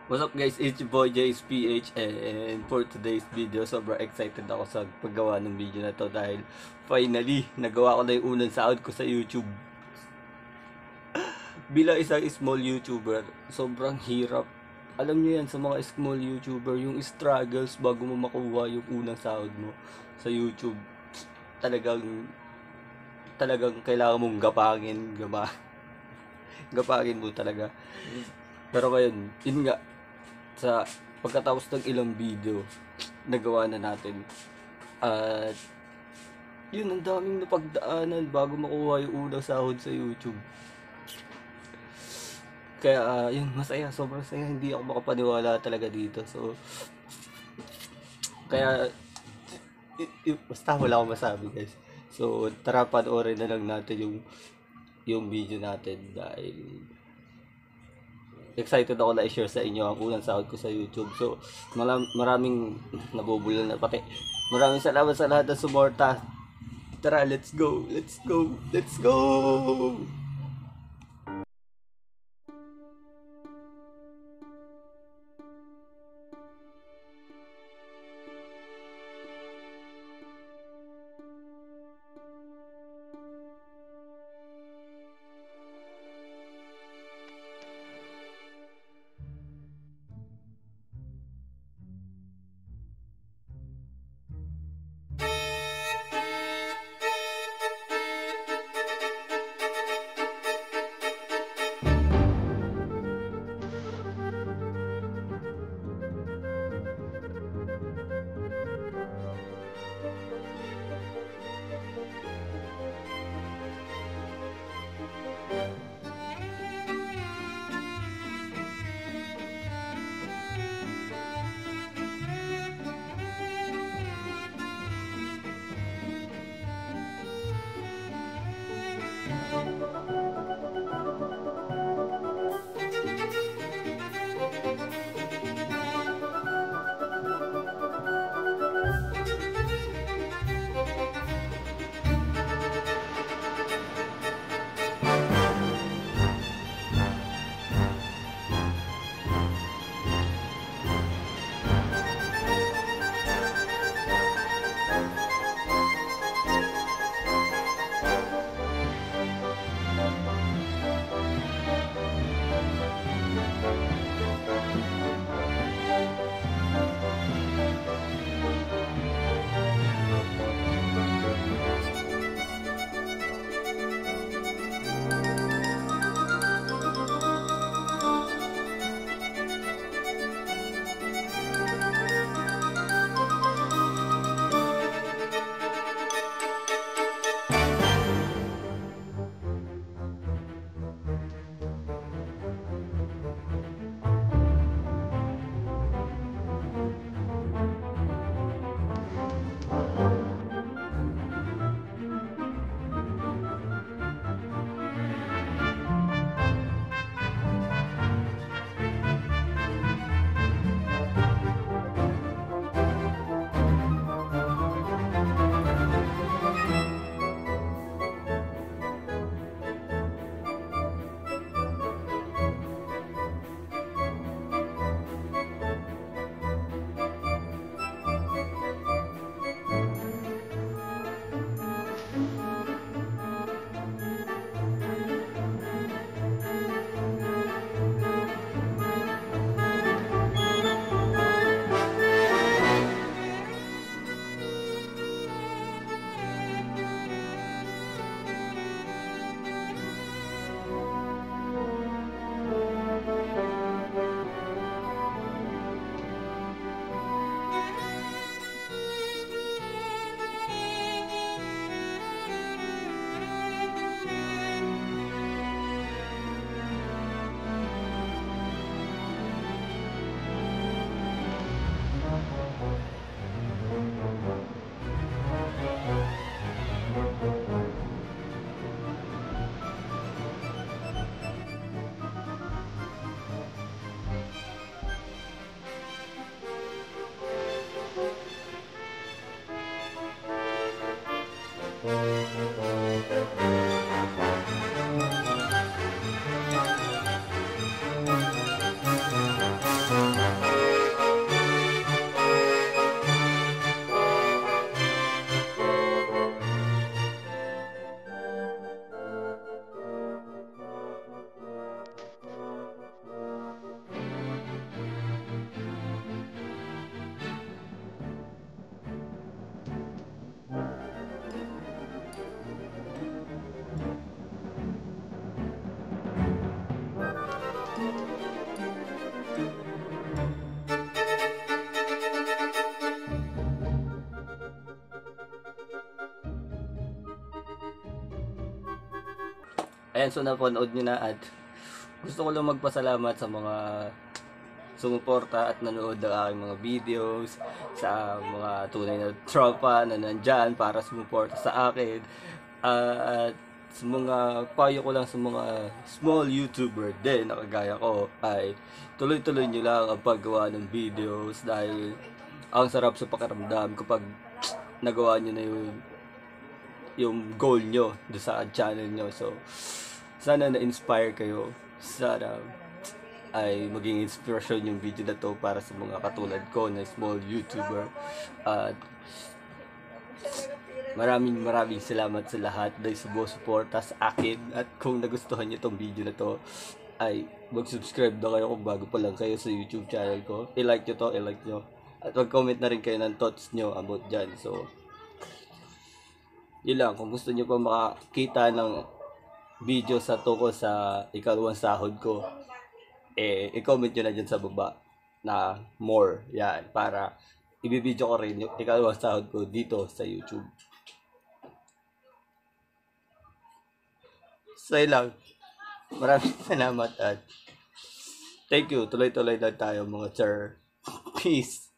What's up guys, it's your boy JSPH and for today's video, sobrang excited ako sa paggawa ng video na to dahil finally, nagawa ko na yung unang sahod ko sa YouTube. Bilang isang small YouTuber, sobrang hirap. Alam niyo yan sa mga small YouTuber, yung struggles bago mo makuha yung unang sahod mo sa YouTube. Talagang, talagang kailangan mong gapangin mo talaga. Pero ngayon, yun nga, sa pagkatapos ng ilang video, nagawa na natin. At yun, ang daming napagdaanan bago makuha yung unang sahod sa YouTube. Kaya yun, masaya, sobrang saya. Hindi ako makapaniwala talaga dito. So, kaya, basta wala akong masabi guys. So, tara panoorin na lang natin yung video natin dahil excited ako na i-share sa inyo ang unang sahod ko sa YouTube. So, maraming nabubulol na pati. Maraming salamat sa lahat ng suporta. Tara, let's go! Let's go! Let's go! Ayan, so napanood nyo na at gusto ko lang magpasalamat sa mga sumuporta at nanood ng aking mga videos, sa mga tunay na tropa na nandyan para sumuporta sa akin. At sa mga payo ko lang sa mga small YouTuber din na kagaya ko ay tuloy-tuloy nyo lang ang paggawa ng videos dahil ang sarap sa pakiramdam kapag nagawa nyo na yung goal nyo do sa channel nyo. So, sana na-inspire kayo. Sana ay maging inspirasyon yung video na to para sa mga katulad ko na small YouTuber. At maraming salamat sa lahat dahil sumusuporta sa akin. At kung nagustuhan nyo tong video na to, ay mag-subscribe na kayo kung bago pa lang kayo sa YouTube channel ko. I-like nyo to, i-like nyo. At mag-comment na rin kayo ng thoughts nyo about dyan. So, yun lang. Kung gusto nyo pa makakita ng video sa tungkol sa ikalawang sahod ko, i-comment nyo na dyan sa baba na more. Yan. Para ibibideo ko rin yung ikalawang sahod ko dito sa YouTube. So, yun lang. Maraming salamat at thank you. Tuloy-tuloy lang tayo mga sir. Peace.